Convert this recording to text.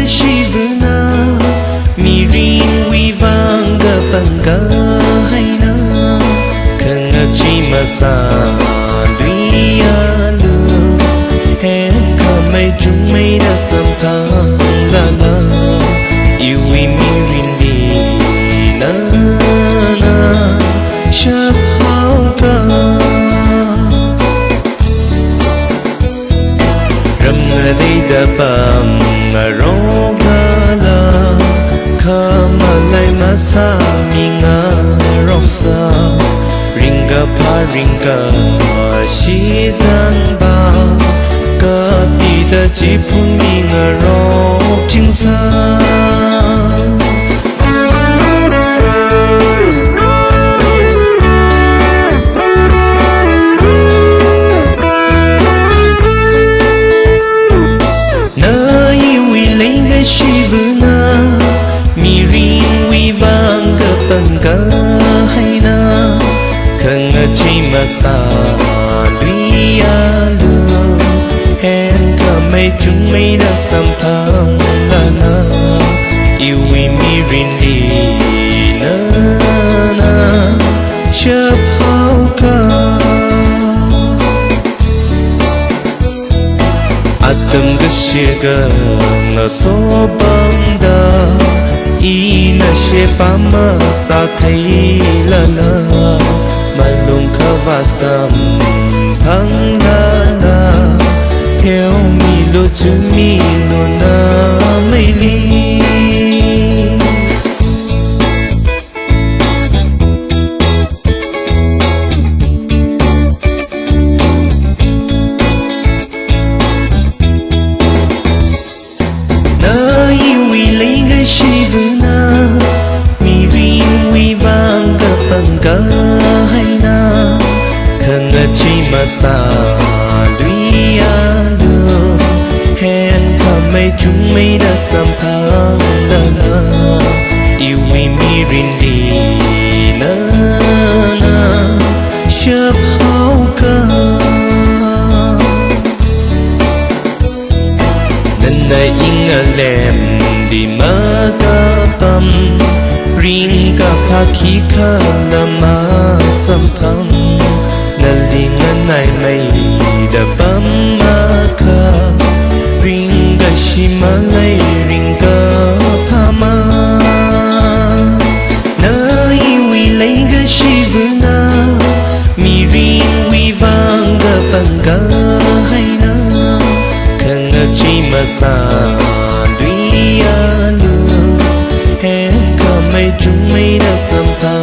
shivuna mirin wivanga panga haina khanga chima sa duyalu hen kamai chumai da samthang dana iwi mirin di na na shapauka Ramnadida pam arogala kamalai masaminga roksa ringa pa ringa shizanba kapita jipuninga rok jingsa Shivuna mirin wivanga panga haina khanga chima sa duyalu hen kamai chumai da samthang dana iwi mirin di na na shapauka Atam gashega na sobanda ina shepama sa thai lala malung khawasam phangdala theo mi lo chumi no na maili Shivuna mirin wivanga panga haina khanga chima sa duyalu hen kamai chumai da samphang dana iwi mirin di na na shapauka Nana inga lem di magapam ringa pakika lama samphang nalingan ay may dabam maka ringa shimalay ringa pama na iwilay ga shivuna mirin wivanga panga haina khanga chima sa duyalu hen kamai chumai da samthang